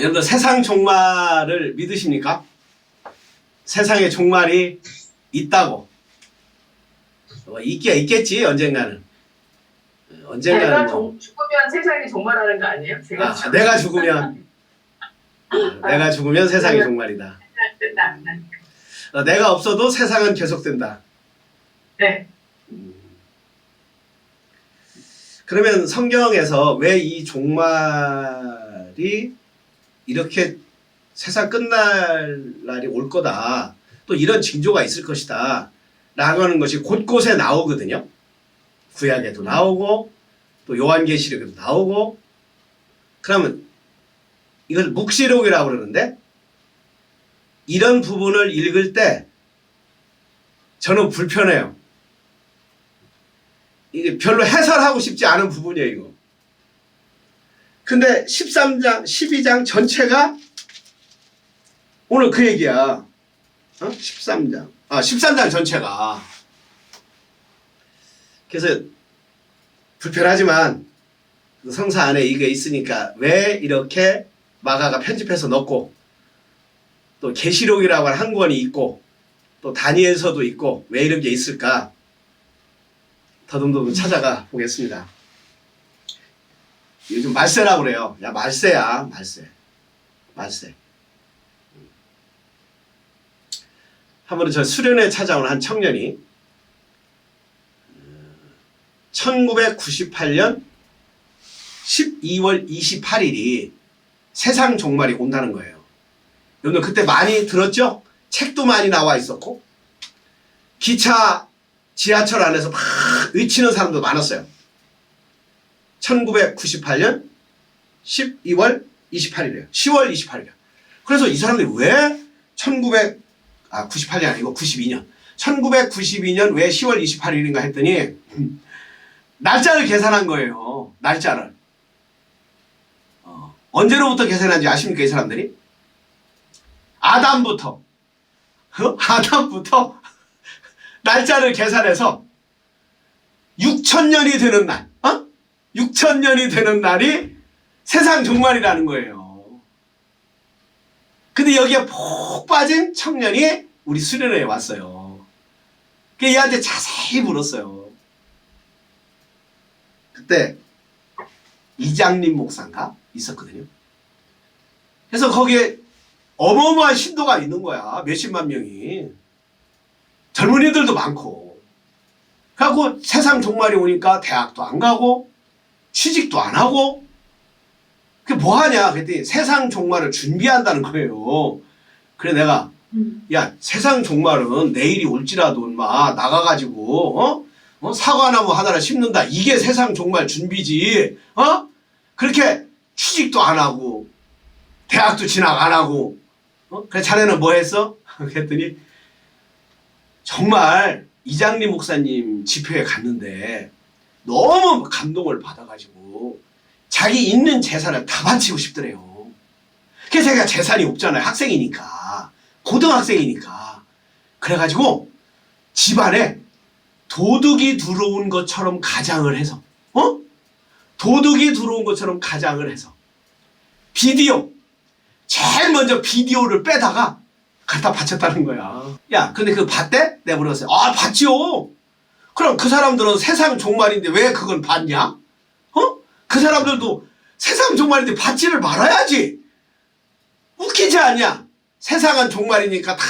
여러분들 세상 종말을 믿으십니까? 세상에 종말이 있다고. 있겠지 언젠가는. 제가 뭐. 죽으면 세상이 종말하는 거 아니에요? 내가 죽으면 내가 죽으면 세상이 종말이다. 내가 없어도 세상은 계속된다. 네. 그러면 성경에서 왜 이 종말이 이렇게 세상 끝날 날이 올 거다. 또 이런 징조가 있을 것이다. 라고 하는 것이 곳곳에 나오거든요. 구약에도 나오고 또 요한계시록에도 나오고. 그러면 이걸 묵시록이라고 그러는데 이런 부분을 읽을 때 저는 불편해요. 이게 별로 해설하고 싶지 않은 부분이에요, 이거. 근데 13장, 12장 전체가 오늘 그 얘기야. 13장. 13장 전체가. 그래서 불편하지만 성사 안에 이게 있으니까 왜 이렇게 마가가 편집해서 넣고 또 계시록이라고 하는 한 권이 있고 또 다니엘서도 있고 왜 이런 게 있을까? 더듬더듬 찾아가 보겠습니다. 요즘 말세라고 그래요. 야, 말세야, 말세. 말세. 한 번은 저 수련회 찾아온 한 청년이 1998년 12월 28일이 세상 종말이 온다는 거예요. 여러분 그때 많이 들었죠? 책도 많이 나와 있었고 기차 지하철 안에서 막 외치는 사람도 많았어요. 1998년 12월 28일이에요. 10월 28일이에요. 그래서 이 사람들이 왜 98년이 아니고 92년. 1992년 왜 10월 28일인가 했더니 날짜를 계산한 거예요. 날짜를. 언제로부터 계산한지 아십니까 이 사람들이? 아담부터 날짜를 계산해서 6,000년이 되는 날, 6,000년이 되는 날이 세상 종말이라는 거예요. 근데 여기에 푹 빠진 청년이 우리 수련회에 왔어요. 그래서 얘한테 자세히 물었어요. 그때 이장림 목사인가 있었거든요. 그래서 거기에 어마어마한 신도가 있는 거야. 몇십만 명이. 젊은이들도 많고. 그래갖고 세상 종말이 오니까 대학도 안 가고 취직도 안 하고 그게 뭐하냐 그랬더니 세상 종말을 준비한다는 거예요. 그래 내가 야 세상 종말은 내일이 올지라도 인마 나가가지고 사과나무 하나를 심는다. 이게 세상 종말 준비지. 그렇게 취직도 안 하고 대학도 진학 안 하고 그래 자네는 뭐 했어? 그랬더니 정말 이장림 목사님 집회에 갔는데 너무 감동을 받아가지고 자기 있는 재산을 다 바치고 싶더래요. 그래서 제가 재산이 없잖아요. 학생이니까. 고등학생이니까. 그래가지고 집안에 도둑이 들어온 것처럼 가장을 해서 도둑이 들어온 것처럼 가장을 해서 비디오 제일 먼저 비디오를 빼다가 갖다 바쳤다는 거야. 야 근데 그거 봤대? 내가 물었어요. 봤지요. 그럼 그 사람들은 세상 종말인데 왜 그건 봤냐? 그 사람들도 세상 종말인데 받지를 말아야지. 웃기지 않냐? 세상은 종말이니까 다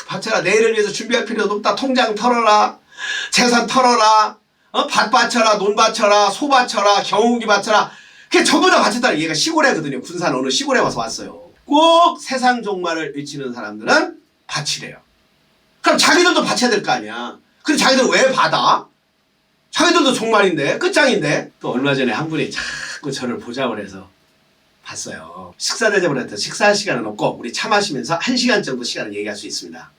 바쳐라. 내일을 위해서 준비할 필요도 없다. 통장 털어라. 재산 털어라. 밭 바쳐라. 논 바쳐라. 소 바쳐라. 경운기 바쳐라. 그게 전부 다 바쳤다. 얘가 시골에거든요. 군산 어느 시골에 와서 왔어요. 꼭 세상 종말을 외치는 사람들은 바치래요. 그럼 자기들도 바쳐야 될 거 아니야. 근데 자기들은 왜 받아? 자기들도 종말인데 끝장인데. 또 얼마 전에 한 분이 자꾸 저를 보자고 해서 봤어요. 식사 대접을 했더니 식사할 시간은 없고 우리 차 마시면서 1시간 정도 시간을 얘기할 수 있습니다.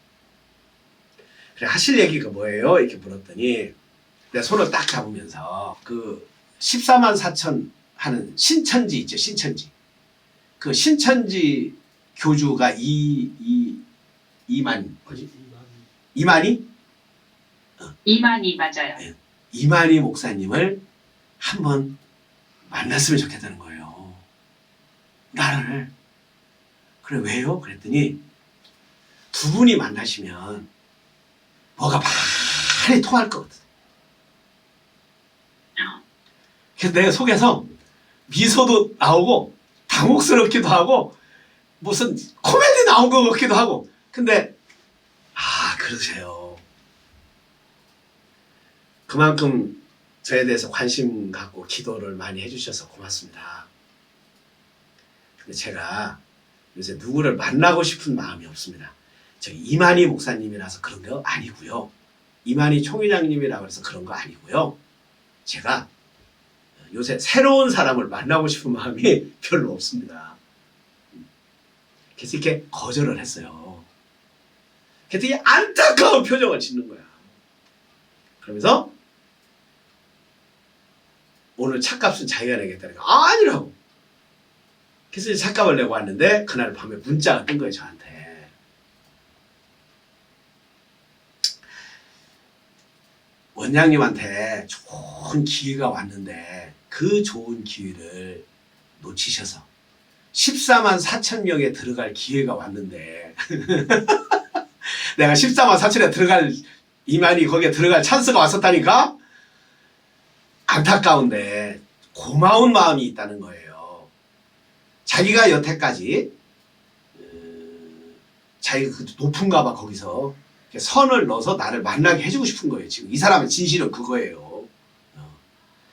그래 하실 얘기가 뭐예요? 이렇게 물었더니 내 손을 딱 잡으면서 그 14만 4천 하는 신천지 있죠. 신천지. 그 신천지 교주가 이만희 뭐지? 이만희? 이만희 맞아요. 네. 이만희 목사님을 한번 만났으면 좋겠다는 거예요. 나를 그래 왜요? 그랬더니 두 분이 만나시면 뭐가 많이 통할 거거든. 그래서 내가 속에서 미소도 나오고 당혹스럽기도 하고 무슨 코미디 나온 것 같기도 하고. 근데 그러세요. 그만큼 저에 대해서 관심 갖고 기도를 많이 해주셔서 고맙습니다. 근데 제가 요새 누구를 만나고 싶은 마음이 없습니다. 저기 이만희 목사님이라서 그런 거 아니고요. 이만희 총회장님이라고 해서 그런 거 아니고요. 제가 요새 새로운 사람을 만나고 싶은 마음이 별로 없습니다. 그래서 이렇게 거절을 했어요. 그래서 되게 안타까운 표정을 짓는 거야. 그러면서 오늘 차값은 자기가 내겠다니까 아니라고. 그래서 차값을 내고 왔는데 그날 밤에 문자가 뜬 거예요, 저한테. 원장님한테 좋은 기회가 왔는데 그 좋은 기회를 놓치셔서 14만 4천 명에 들어갈 기회가 왔는데 내가 14만 4천에 들어갈 이만희 거기에 들어갈 찬스가 왔었다니까. 안타까운데 고마운 마음이 있다는 거예요. 자기가 여태까지 자기가 높은가 봐 거기서 선을 넣어서 나를 만나게 해주고 싶은 거예요. 지금 이 사람의 진실은 그거예요.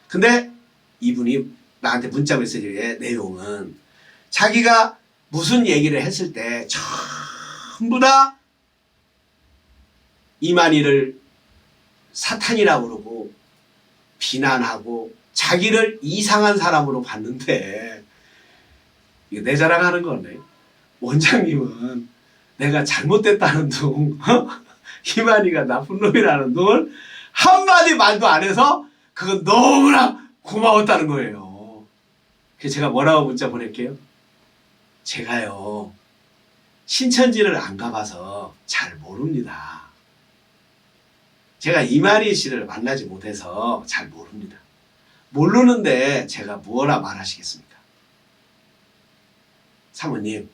근데 이분이 나한테 문자 메시지의 내용은 자기가 무슨 얘기를 했을 때 전부 다 이만희를 사탄이라고 그러고 비난하고 자기를 이상한 사람으로 봤는데 이게 내 자랑하는 거네. 원장님은 내가 잘못됐다는 둥 이만희가 나쁜 놈이라는 둥을 한마디 말도 안 해서 그건 너무나 고마웠다는 거예요. 그래서 제가 뭐라고 문자 보낼게요. 제가요 신천지를 안 가봐서 잘 모릅니다. 제가 이만희 씨를 만나지 못해서 잘 모릅니다. 모르는데 제가 뭐라 말하시겠습니까? 사모님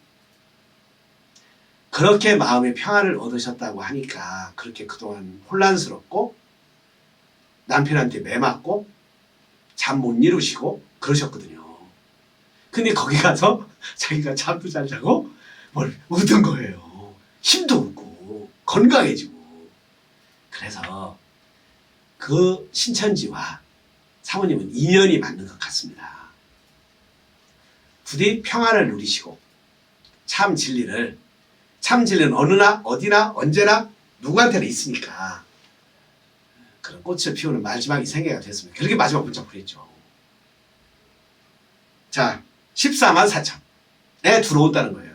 그렇게 마음의 평안을 얻으셨다고 하니까 그렇게 그동안 혼란스럽고 남편한테 매맞고 잠 못 이루시고 그러셨거든요. 근데 거기 가서 자기가 잠도 잘 자고 뭘 얻은 거예요. 힘도 얻고 건강해지고. 그래서 그 신천지와 사모님은 인연이 맞는 것 같습니다. 부디 평안을 누리시고 참 진리는 어느나 어디나 언제나 누구한테나 있으니까 그런 꽃을 피우는 마지막 생애가 됐습니다. 그렇게 마지막 문자 보냈죠. 자, 14만 4천에 들어온다는 거예요.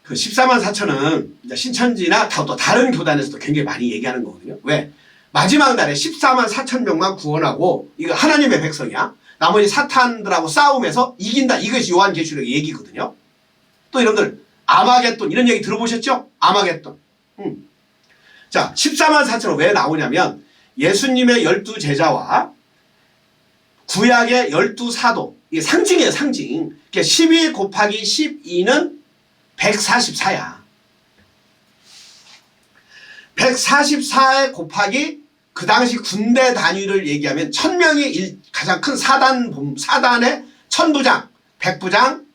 그 14만 4천은 신천지나 또 다른 교단에서도 굉장히 많이 얘기하는 거거든요. 왜? 마지막 날에 14만 4천 명만 구원하고 이거 하나님의 백성이야. 나머지 사탄들하고 싸움에서 이긴다. 이것이 요한계시록의 얘기거든요. 또 여러분들 아마겟돈 이런 얘기 들어보셨죠? 아마겟돈. 자, 14만 4천은 왜 나오냐면 예수님의 12제자와 구약의 12사도 이게 상징이에요. 상징. 12 곱하기 12는 144야. 144에 곱하기 그 당시 군대 단위를 얘기하면 1000명이 가장 큰 사단의 천부장, 백부장,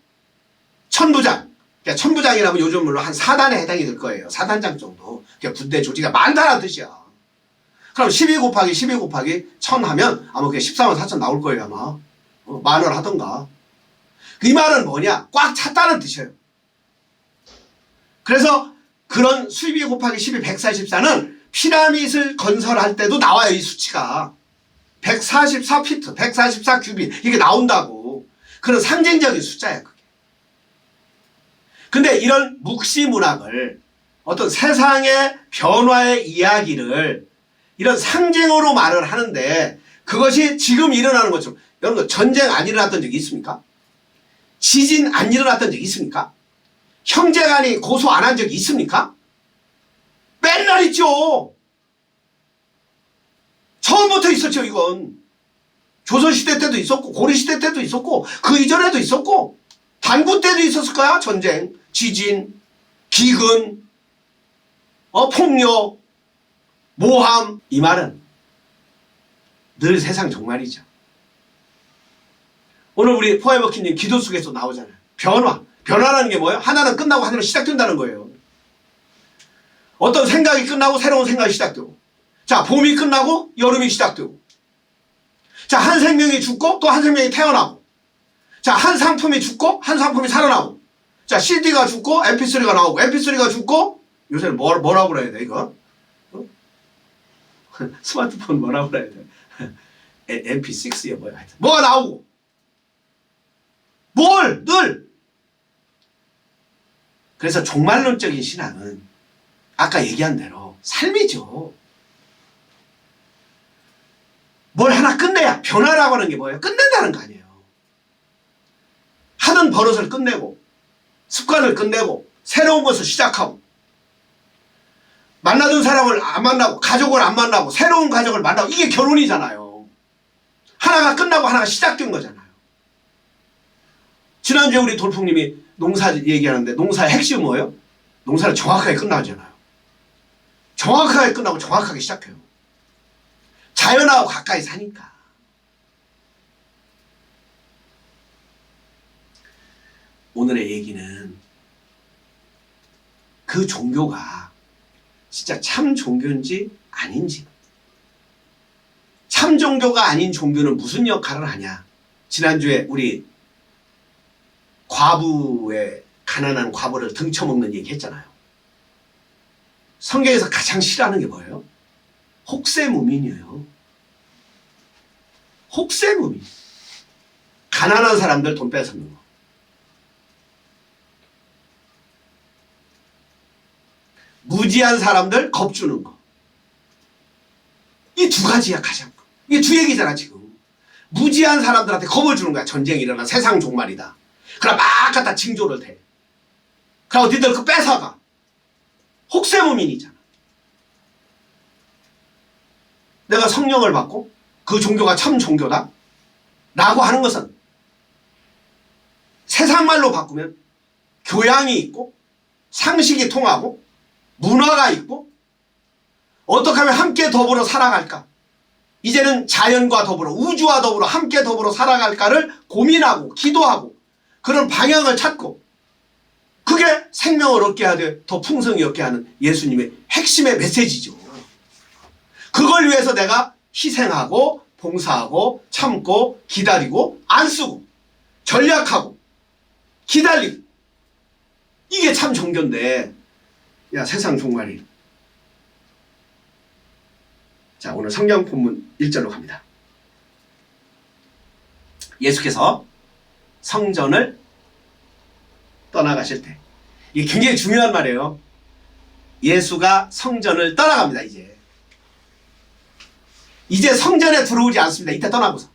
천부장. 그러니까 천부장이라면 요즘 물론 한 4단에 해당이 될 거예요. 4단장 정도. 그러니까 군대 조직이 많다는 뜻이야. 그럼 12 곱하기 12 곱하기 1000 하면 아마 그게 14만 4천 나올 거예요 아마. 만원 하던가. 이 말은 뭐냐? 꽉 찼다는 뜻이에요. 그래서 그런 12 곱하기 12 144는 피라밋을 건설할 때도 나와요. 이 수치가 144피트 144규빗 이게 나온다고. 그런 상징적인 숫자야 그게. 근데 이런 묵시문학을 어떤 세상의 변화의 이야기를 이런 상징으로 말을 하는데 그것이 지금 일어나는 것처럼 여러분들 전쟁 안 일어났던 적이 있습니까? 지진 안 일어났던 적이 있습니까? 형제간이 고소 안 한 적이 있습니까? 맨날 있죠. 처음부터 있었죠. 이건 조선시대 때도 있었고 고려시대 때도 있었고 그 이전에도 있었고 다 반구 때도 있었을 거야. 전쟁, 지진, 기근, 폭력, 모함. 이 말은 늘 세상 종말이죠. 오늘 우리 포에버키님 기도 속에서 나오잖아요. 변화라는 게 뭐예요? 하나는 끝나고 하나는 시작된다는 거예요. 어떤 생각이 끝나고 새로운 생각이 시작되고, 자, 봄이 끝나고 여름이 시작되고, 자, 한 생명이 죽고 또 한 생명이 태어나고, 자, 한 상품이 죽고 한 상품이 살아나고, 자, CD가 죽고 MP3가 나오고, MP3가 죽고, 요새는 뭐라고 그래야 돼, 이거? 스마트폰 뭐라고 그래야 돼? MP6야 뭐야, 하여튼. 뭐가 나오고, 늘! 그래서 종말론적인 신앙은 아까 얘기한 대로 삶이죠. 뭘 하나 끝내야, 변화라고 하는 게 뭐예요? 끝낸다는 거 아니에요. 하던 버릇을 끝내고, 습관을 끝내고, 새로운 것을 시작하고, 만나던 사람을 안 만나고, 가족을 안 만나고, 새로운 가족을 만나고, 이게 결혼이잖아요. 하나가 끝나고 하나가 시작된 거잖아요. 지난주에 우리 돌풍님이 농사 얘기하는데, 농사의 핵심은 뭐예요? 농사는 정확하게 끝나잖아요. 정확하게 끝나고 정확하게 시작해요. 자연하고 가까이 사니까. 오늘의 얘기는 그 종교가 진짜 참 종교인지 아닌지, 참 종교가 아닌 종교는 무슨 역할을 하냐. 지난주에 우리 가난한 과부를 등쳐먹는 얘기 했잖아요. 성경에서 가장 싫어하는 게 뭐예요? 혹세무민이에요. 혹세무민. 가난한 사람들 돈 뺏어먹는 거. 무지한 사람들 겁주는 거. 이 두 가지야, 가장. 이게 두 얘기잖아, 지금. 무지한 사람들한테 겁을 주는 거야. 전쟁이 일어나, 세상 종말이다. 그럼 막 갖다 징조를 대. 그럼 니들 그 뺏어가. 혹세무민이잖아. 내가 성령을 받고 그 종교가 참 종교다 라고 하는 것은 세상 말로 바꾸면 교양이 있고 상식이 통하고 문화가 있고 어떻게 하면 함께 더불어 살아갈까, 이제는 자연과 더불어 우주와 더불어 함께 더불어 살아갈까를 고민하고 기도하고 그런 방향을 찾고, 그게 생명을 얻게 하되 더 풍성히 얻게 하는 예수님의 핵심의 메시지죠. 그걸 위해서 내가 희생하고 봉사하고 참고 기다리고 안 쓰고 전략하고 기다리고, 이게 참 종교인데, 야, 세상 종말이. 자, 오늘 성경 본문 1절로 갑니다. 예수께서 성전을 떠나가실 때, 이게 굉장히 중요한 말이에요. 예수가 성전을 떠나갑니다. 이제 성전에 들어오지 않습니다. 이때 떠나고서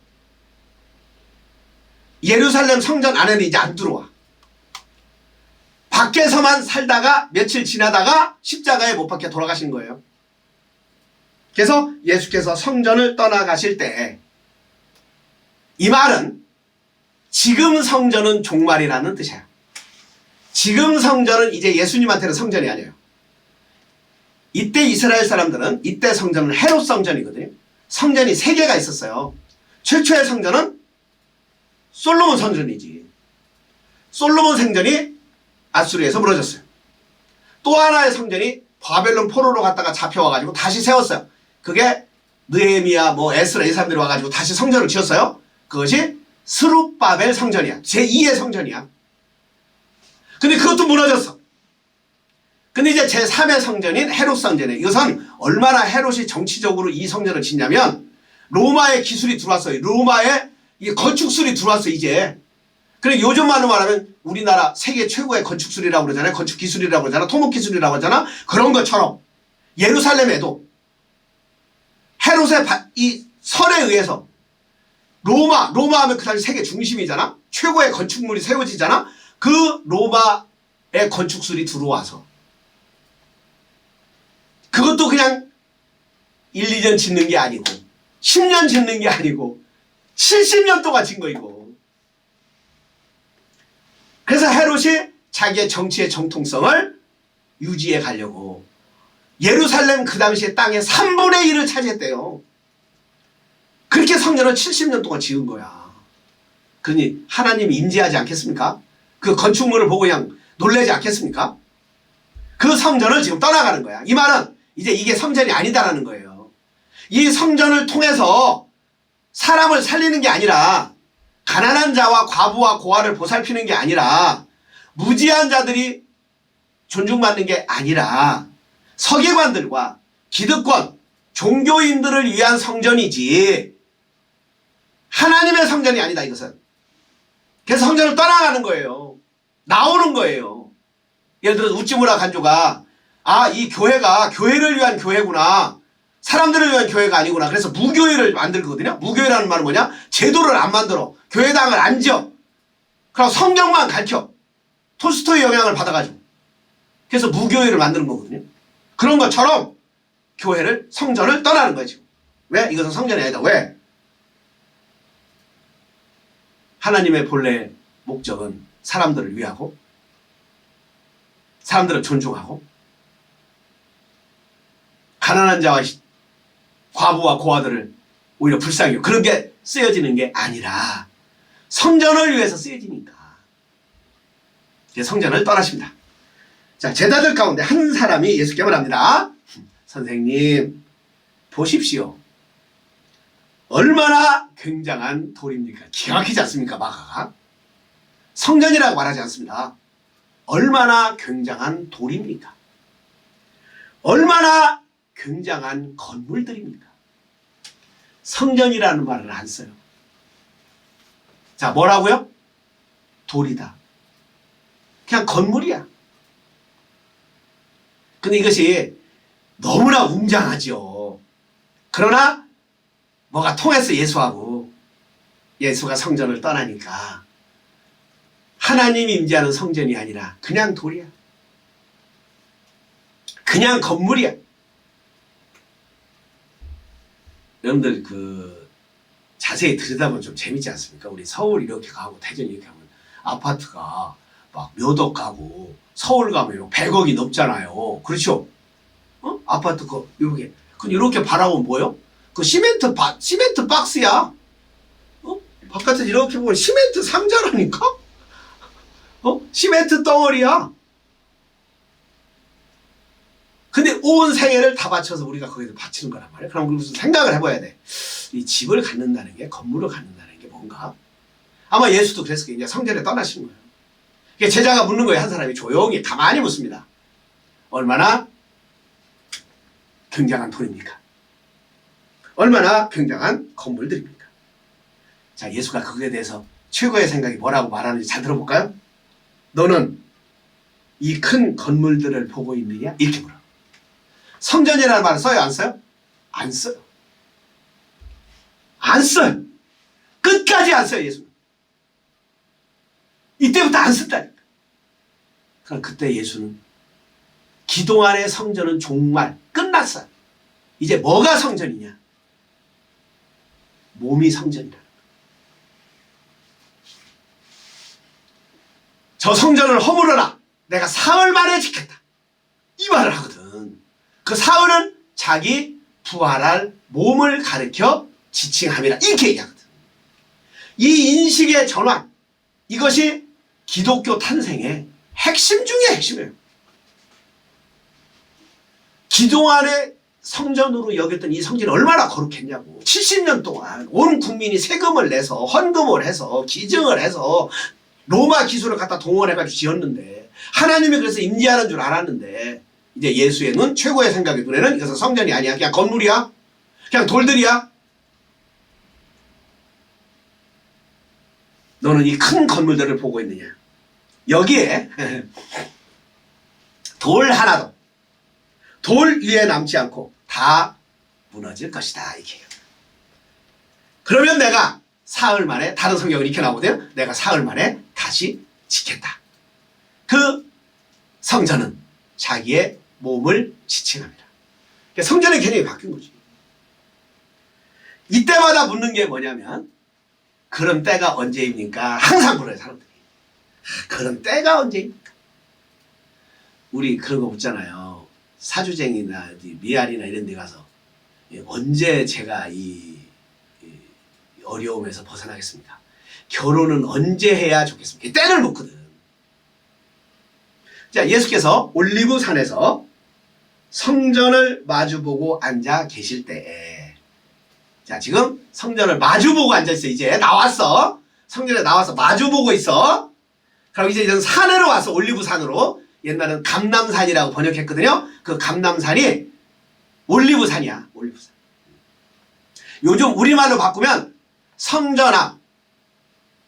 예루살렘 성전 안에는 이제 안 들어와. 밖에서만 살다가 며칠 지나다가 십자가에 못 박혀 돌아가신 거예요. 그래서 예수께서 성전을 떠나가실 때, 이 말은 지금 성전은 종말이라는 뜻이야. 지금 성전은 이제 예수님한테는 성전이 아니에요. 이때 이스라엘 사람들은, 이때 성전은 헤롯 성전이거든요. 성전이 3개가 있었어요. 최초의 성전은 솔로몬 성전이지. 솔로몬 성전이 아수르에서 무너졌어요. 또 하나의 성전이 바벨론 포로로 갔다가 잡혀와가지고 다시 세웠어요. 그게 느헤미야, 에스라 이 사람들이 와가지고 다시 성전을 지었어요. 그것이 스룹바벨 성전이야. 제2의 성전이야. 근데 그것도 무너졌어. 근데 이제 제3의 성전인 헤롯 성전이에요. 이것은 얼마나 헤롯이 정치적으로 이 성전을 짓냐면, 로마의 기술이 들어왔어요. 로마의 이 건축술이 들어왔어, 이제. 그래, 요즘 말로 말하면 우리나라 세계 최고의 건축술이라고 그러잖아요. 건축기술이라고 그러잖아. 토목기술이라고 하잖아. 그런 것처럼 예루살렘에도 헤롯의 이 설에 의해서 로마 하면 그 당시 세계 중심이잖아. 최고의 건축물이 세워지잖아. 그 로마의 건축술이 들어와서, 그것도 그냥 1, 2년 짓는 게 아니고 10년 짓는 게 아니고 70년 동안 짓는 거, 이거. 그래서 헤롯이 자기의 정치의 정통성을 유지해 가려고 예루살렘 그 당시에 땅의 3분의 1을 차지했대요. 그렇게 성전을 70년 동안 지은 거야. 그러니 하나님이 임재하지 않겠습니까? 그 건축물을 보고 그냥 놀라지 않겠습니까? 그 성전을 지금 떠나가는 거야. 이 말은 이제 이게 성전이 아니다라는 거예요. 이 성전을 통해서 사람을 살리는 게 아니라, 가난한 자와 과부와 고아를 보살피는 게 아니라, 무지한 자들이 존중받는 게 아니라 서기관들과 기득권, 종교인들을 위한 성전이지 하나님의 성전이 아니다, 이것은. 그래서 성전을 떠나가는 거예요. 나오는 거예요. 예를 들어서 우찌무라 간조가 이 교회가 교회를 위한 교회구나, 사람들을 위한 교회가 아니구나, 그래서 무교회를 만들거든요. 무교회라는 말은 뭐냐? 제도를 안 만들어, 교회당을 안 지어, 그리고 성경만 가르쳐. 톨스토이 영향을 받아가지고. 그래서 무교회를 만드는 거거든요. 그런 것처럼 교회를, 성전을 떠나는 거죠. 왜? 이것은 성전이 아니다. 왜? 하나님의 본래 목적은 사람들을 위하고, 사람들을 존중하고, 가난한 자와 과부와 고아들을 오히려 불쌍히 여기고, 그런 게 쓰여지는 게 아니라 성전을 위해서 쓰여지니까 이제 성전을 떠나십니다. 자, 제자들 가운데 한 사람이 예수께 말합니다. 선생님, 보십시오. 얼마나 굉장한 돌입니까? 기가 막히지 않습니까? 마가가 성전이라고 말하지 않습니다. 얼마나 굉장한 돌입니까? 얼마나 굉장한 건물들입니까? 성전이라는 말을 안 써요. 자, 뭐라고요? 돌이다. 그냥 건물이야. 근데 이것이 너무나 웅장하죠. 그러나 뭐가 통해서 예수하고, 예수가 성전을 떠나니까 하나님이 임재하는 성전이 아니라 그냥 돌이야. 그냥 건물이야. 여러분들 자세히 들여다보면 좀 재밌지 않습니까? 우리 서울 이렇게 가고 대전 이렇게 하면 아파트가 막 몇 억 가고, 서울 가면 100억이 넘잖아요. 그렇죠? 아파트 이렇게. 이렇게 바라보면 뭐요? 그 시멘트 박스야. 바깥에서 이렇게 보면 시멘트 상자라니까? 시멘트 덩어리야. 근데 온 생애를 다 바쳐서 우리가 거기서 바치는 거란 말이야. 그럼 무슨 생각을 해봐야 돼. 이 집을 갖는다는 게, 건물을 갖는다는 게 뭔가? 아마 예수도 그랬을 거예요. 이제 성전에 떠나신 거예요. 그러니까 제자가 묻는 거예요. 한 사람이 조용히 가만히 묻습니다. 얼마나 굉장한 돌입니까? 얼마나 굉장한 건물들입니까? 자, 예수가 그거에 대해서 최고의 생각이 뭐라고 말하는지 잘 들어볼까요? 너는 이 큰 건물들을 보고 있느냐? 이렇게 물어. 성전이라는 말을 써요? 안 써요? 안 써요. 안 써요. 끝까지 안 써요, 예수는. 이때부터 안 쓴다니까. 그럼 그때 예수는 기동안의 성전은 정말 끝났어요. 이제 뭐가 성전이냐? 몸이 성전이다. 저 성전을 허물어라. 내가 사흘 만에 짓겠다. 이 말을 하거든. 그 사흘은 자기 부활할 몸을 가리켜 지칭함이라, 이렇게 얘기하거든. 이 인식의 전환, 이것이 기독교 탄생의 핵심 중에 핵심이에요. 기동안의 성전으로 여겼던 이 성전이 얼마나 거룩했냐고. 70년 동안 온 국민이 세금을 내서, 헌금을 해서, 기증을 해서 로마 기술을 갖다 동원해가지고 지었는데, 하나님이 그래서 임재하는 줄 알았는데, 이제 예수의 눈, 최고의 생각의 눈에는 이것은 성전이 아니야. 그냥 건물이야. 그냥 돌들이야. 너는 이 큰 건물들을 보고 있느냐? 여기에 돌 하나도, 돌 위에 남지 않고 다 무너질 것이다, 이게. 그러면 내가 사흘 만에, 다른 성경은 이렇게 나오거든요. 내가 사흘 만에 다시 짓겠다. 그 성전은 자기의 몸을 지칭합니다. 그러니까 성전의 개념이 바뀐 거지. 이때마다 묻는 게 뭐냐면, 그런 때가 언제입니까? 항상 물어요, 사람들이. 그런 때가 언제입니까? 우리 그런 거 묻잖아요. 사주쟁이나 미아리나 이런 데 가서 언제 제가 이 어려움에서 벗어나겠습니까? 결혼은 언제 해야 좋겠습니까? 때를 묻거든. 자, 예수께서 올리브산에서 성전을 마주보고 앉아 계실 때에, 자, 지금 성전을 마주보고 앉아있어. 이제 나왔어. 성전에 나와서 마주보고 있어. 그럼 이제 이런 산으로 왔어. 올리브산으로. 옛날은 감람산이라고 번역했거든요. 그 감람산이 올리브산이야. 올리브산. 요즘 우리말로 바꾸면 성전 앞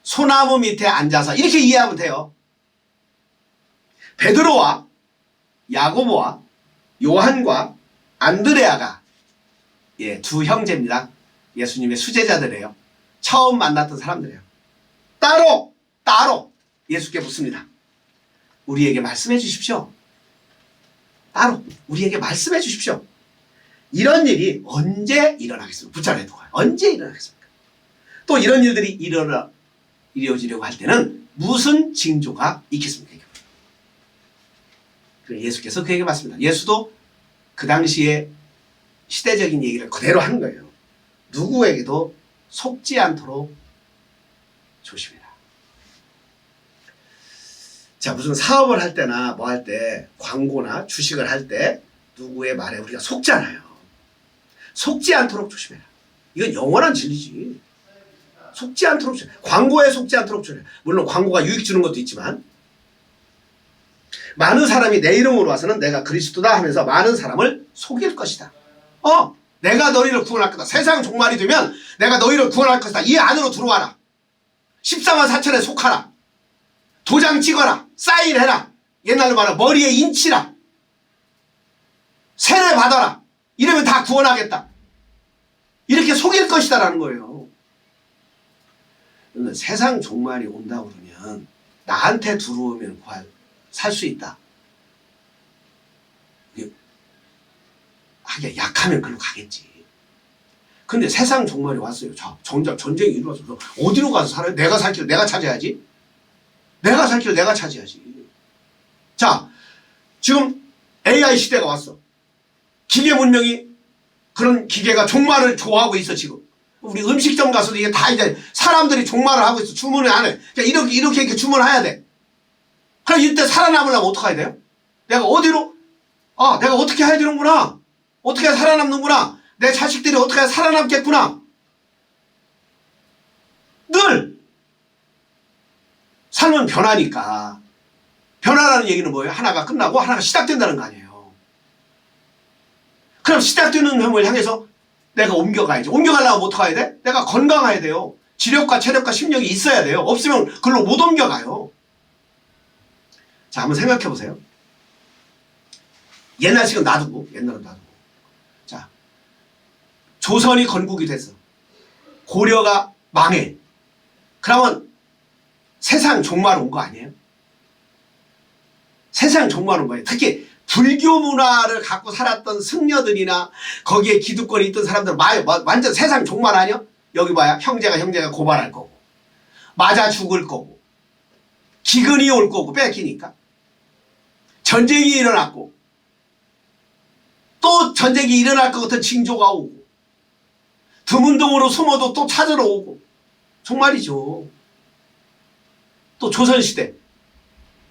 소나무 밑에 앉아서 이렇게 이해하면 돼요. 베드로와 야고보와 요한과 안드레아가 두 형제입니다. 예수님의 수제자들이에요. 처음 만났던 사람들이에요. 따로 예수께 묻습니다. 우리에게 말씀해 주십시오. 따로 우리에게 말씀해 주십시오. 이런 일이 언제 일어나겠습니까? 붙잡아야 돼요. 언제 일어나겠습니까? 또 이런 일들이 이루어지려고 할 때는 무슨 징조가 있겠습니까? 그래서 예수께서 그에게 말씀합니다. 예수도 그 당시에 시대적인 얘기를 그대로 하는 거예요. 누구에게도 속지 않도록 조심해라. 자, 무슨 사업을 할 때나 뭐 할 때, 광고나 주식을 할 때 누구의 말에 우리가 속잖아요. 속지 않도록 조심해라. 이건 영원한 진리지. 속지 않도록 조심해. 광고에 속지 않도록 조심해. 물론 광고가 유익 주는 것도 있지만, 많은 사람이 내 이름으로 와서는 내가 그리스도다 하면서 많은 사람을 속일 것이다. 내가 너희를 구원할 거다. 세상 종말이 되면 내가 너희를 구원할 것이다. 이 안으로 들어와라. 14만 4천에 속하라. 도장 찍어라. 사인해라. 옛날로 말하면 머리에 인치라. 세례 받아라. 이러면 다 구원하겠다. 이렇게 속일 것이다 라는 거예요. 세상 종말이 온다고 그러면 나한테 들어오면 살 수 있다. 하기야 약하면 글로 가겠지. 근데 세상 종말이 왔어요. 자, 정작 전쟁이 이루어져서 어디로 가서 살아요? 내가 살 길을 내가 찾아야지. 내가 살 길을 내가 찾아야지. 자, 지금 AI 시대가 왔어. 기계 문명이 그런 기계가 종말을 좋아하고 있어 지금. 우리 음식점 가서도 이게 다 이제 사람들이 종말을 하고 있어. 주문을 안 해. 그러니까 이렇게 주문해야 돼. 그럼 이때 살아남으려면 어떻게 해야 돼요? 내가 어디로? 내가 어떻게 해야 되는구나. 어떻게 해야 살아남는구나. 내 자식들이 어떻게 해야 살아남겠구나. 늘 삶은 변하니까. 변화라는 얘기는 뭐예요? 하나가 끝나고 하나가 시작된다는 거 아니에요. 그럼 시작되는 힘을 향해서 내가 옮겨가야지. 옮겨가려면 어떻게 해야 돼? 내가 건강해야 돼요. 지력과 체력과 심력이 있어야 돼요. 없으면 그걸로 못 옮겨가요. 자, 한번 생각해 보세요. 옛날 식은 놔두고, 옛날은 놔두고. 자, 조선이 건국이 됐어. 고려가 망해. 그러면 세상 종말 온 거 아니에요? 세상 종말 온 거예요. 특히 불교 문화를 갖고 살았던 승려들이나 거기에 기득권이 있던 사람들 완전 세상 종말 아니야? 여기 봐야 형제가 고발할 거고 맞아 죽을 거고 기근이 올 거고 뺏기니까 전쟁이 일어났고 또 전쟁이 일어날 것 같은 징조가 오고 드문드문으로 숨어도 또 찾으러 오고 정말이죠. 또 조선시대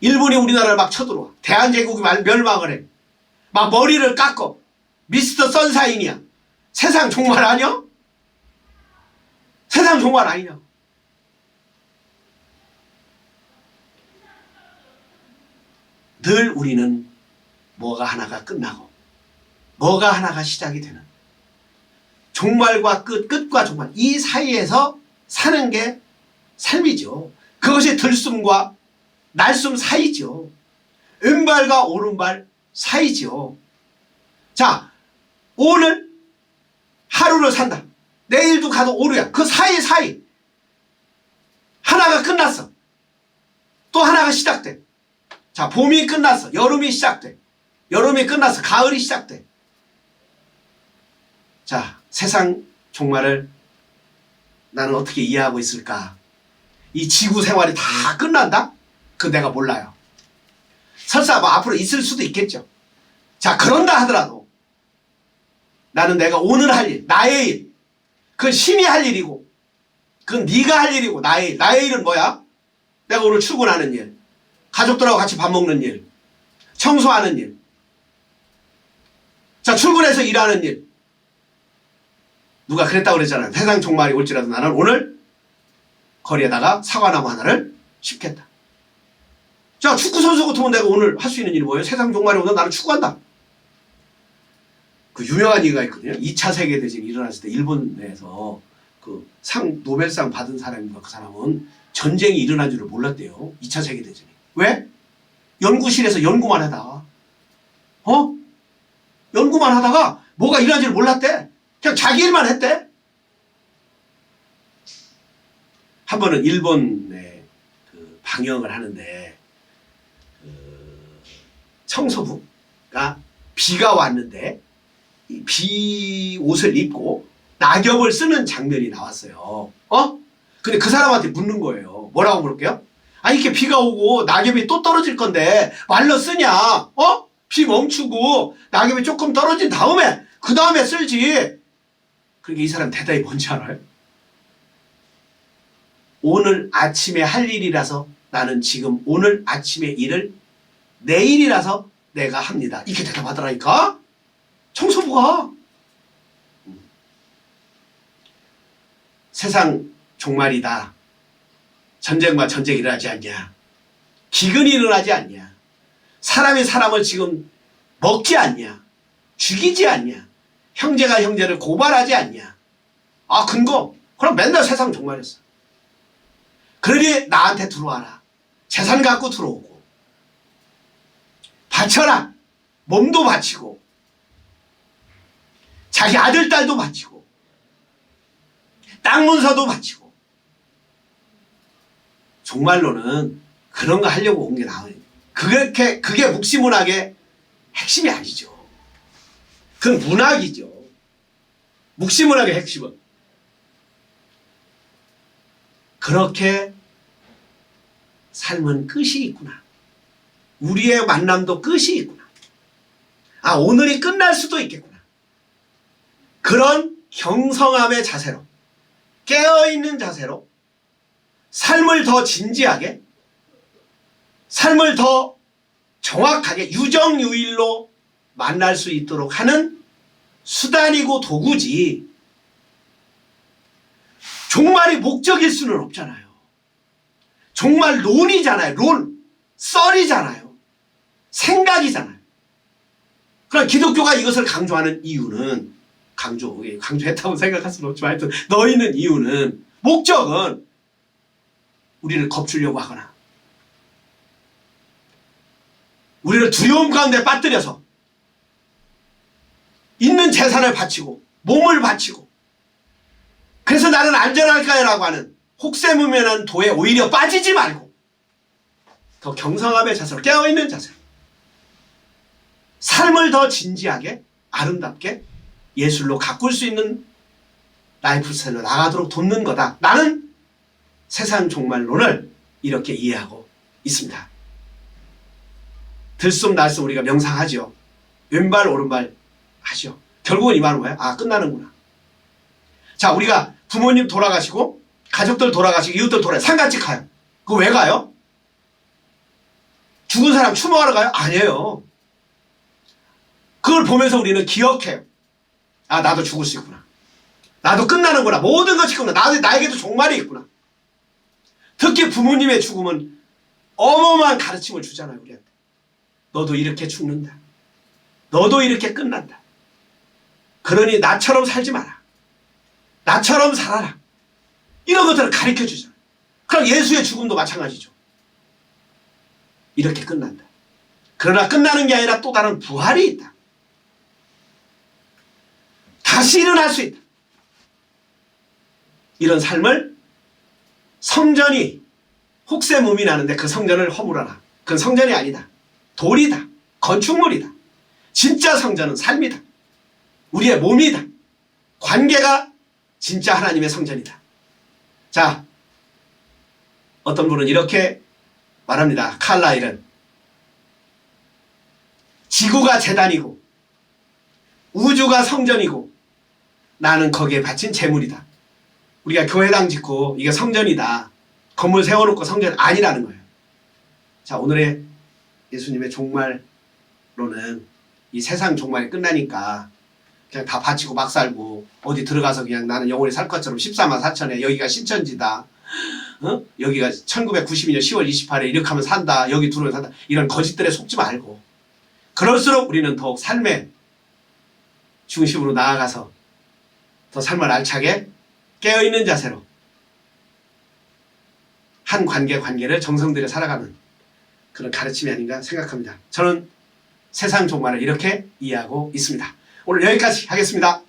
일본이 우리나라를 막 쳐들어와. 대한제국이 멸망을 해. 막 머리를 깎어. 미스터 선샤인이야. 세상 종말 아니야? 세상 종말 아니냐? 늘 우리는 뭐가 하나가 끝나고 뭐가 하나가 시작이 되는 종말과 끝과 종말 이 사이에서 사는 게 삶이죠. 그것이 들숨과 날숨 사이죠. 왼발과 오른발 사이죠. 자, 오늘 하루를 산다. 내일도 가도 오류야. 그 사이 하나가 끝났어. 또 하나가 시작돼. 자, 봄이 끝났어. 여름이 시작돼. 여름이 끝났어. 가을이 시작돼. 자, 세상 종말을 나는 어떻게 이해하고 있을까? 이 지구 생활이 다 끝난다? 그 내가 몰라요. 설사 뭐 앞으로 있을 수도 있겠죠. 자, 그런다 하더라도 나는 내가 오늘 할 일, 나의 일, 그건 신이 할 일이고 그건 네가 할 일이고 나의 일. 나의 일은 뭐야? 내가 오늘 출근하는 일, 가족들하고 같이 밥 먹는 일, 청소하는 일, 자, 출근해서 일하는 일. 누가 그랬다고 그랬잖아요. 세상 종말이 올지라도 나는 오늘 거리에다가 사과나무 하나를 심겠다. 자, 축구선수 같으면 내가 오늘 할 수 있는 일이 뭐예요? 세상 종말이 오면 나는 축구한다. 그 유명한 얘기가 있거든요. 2차 세계대전이 일어났을 때 일본에서 그 노벨상 받은 사람인가, 그 사람은 전쟁이 일어난 줄을 몰랐대요. 2차 세계대전이. 왜? 연구실에서 연구만 하다가 연구만 하다가 뭐가 일어난 줄 몰랐대. 그냥 자기 일만 했대. 한 번은 일본에 그 방영을 하는데 청소부가 비가 왔는데 이 비 옷을 입고 낙엽을 쓰는 장면이 나왔어요. 근데 그 사람한테 묻는 거예요. 뭐라고 물을게요? 아니, 이렇게 비가 오고 낙엽이 또 떨어질 건데 말로 쓰냐? 비 멈추고 낙엽이 조금 떨어진 다음에 그 다음에 쓸지. 그러니까 이 사람 대답이 뭔지 알아요? 오늘 아침에 할 일이라서 나는 지금 오늘 아침에 일을 내일이라서 내가 합니다. 이렇게 대답하더라니까? 청소부가. 세상 종말이다. 전쟁과 전쟁이 일어나지 않냐. 기근이 일어나지 않냐. 사람이 사람을 지금 먹지 않냐. 죽이지 않냐. 형제가 형제를 고발하지 않냐. 아, 근거. 그럼 맨날 세상 종말이었어. 그러니 나한테 들어와라. 재산 갖고 들어오고 바쳐라. 몸도 바치고 자기 아들 딸도 바치고 땅 문서도 바치고. 정말로는 그런 거 하려고 온 게 나와요. 그게 묵시문학의 핵심이 아니죠. 그건 문학이죠. 묵시문학의 핵심은 그렇게 삶은 끝이 있구나. 우리의 만남도 끝이 있구나. 아, 오늘이 끝날 수도 있겠구나. 그런 경성함의 자세로, 깨어있는 자세로 삶을 더 진지하게, 삶을 더 정확하게 유정유일로 만날 수 있도록 하는 수단이고 도구지, 종말이 목적일 수는 없잖아요. 종말 론이잖아요. 론. 썰이잖아요. 생각이잖아요. 그럼 기독교가 이것을 강조하는 이유는, 강조했다고 생각할 수는 없지만 하여튼 너희는 이유는, 목적은 우리를 겁주려고 하거나 우리를 두려움 가운데 빠뜨려서 있는 재산을 바치고 몸을 바치고 그래서 나는 안전할까요라고 하는 혹세무면한 도에 오히려 빠지지 말고 더 경성함의 자세로, 깨어있는 자세로 삶을 더 진지하게 아름답게 예술로 가꿀 수 있는 라이프 스타일로 나가도록 돕는 거다. 나는 세상 종말론을 이렇게 이해하고 있습니다. 들숨날숨 우리가 명상하죠. 왼발 오른발 하죠. 결국은 이 말은 뭐야? 아, 끝나는구나. 자, 우리가 부모님 돌아가시고 가족들 돌아가시고 이웃들 돌아가시고 상가집 가요. 그거 왜 가요? 죽은 사람 추모하러 가요? 아니에요. 그걸 보면서 우리는 기억해요. 아, 나도 죽을 수 있구나. 나도 끝나는구나. 모든 것이 끝나. 나에게도 종말이 있구나. 특히 부모님의 죽음은 어마어마한 가르침을 주잖아요, 우리한테. 너도 이렇게 죽는다. 너도 이렇게 끝난다. 그러니 나처럼 살지 마라. 나처럼 살아라. 이런 것들을 가르쳐 주잖아요. 그럼 예수의 죽음도 마찬가지죠. 이렇게 끝난다. 그러나 끝나는 게 아니라 또 다른 부활이 있다. 다시 일어날 수 있다. 이런 삶을 성전이 혹세무민하는데 그 성전을 허물어라. 그건 성전이 아니다. 돌이다. 건축물이다. 진짜 성전은 삶이다. 우리의 몸이다. 관계가 진짜 하나님의 성전이다. 자, 어떤 분은 이렇게 말합니다. 칼라일은 지구가 재단이고 우주가 성전이고 나는 거기에 바친 재물이다. 우리가 교회당 짓고 이게 성전이다. 건물 세워놓고 성전 아니라는 거예요. 자, 오늘의 예수님의 종말로는 이 세상 종말이 끝나니까 그냥 다 바치고 막 살고 어디 들어가서 그냥 나는 영원히 살 것처럼 14만 4천에 여기가 신천지다. 여기가 1992년 10월 28일 이렇게 하면 산다. 여기 들어오면 산다. 이런 거짓들에 속지 말고 그럴수록 우리는 더욱 삶의 중심으로 나아가서 더 삶을 알차게 깨어있는 자세로 한 관계를 정성들여 살아가는 그런 가르침이 아닌가 생각합니다. 저는 세상 종말을 이렇게 이해하고 있습니다. 오늘 여기까지 하겠습니다.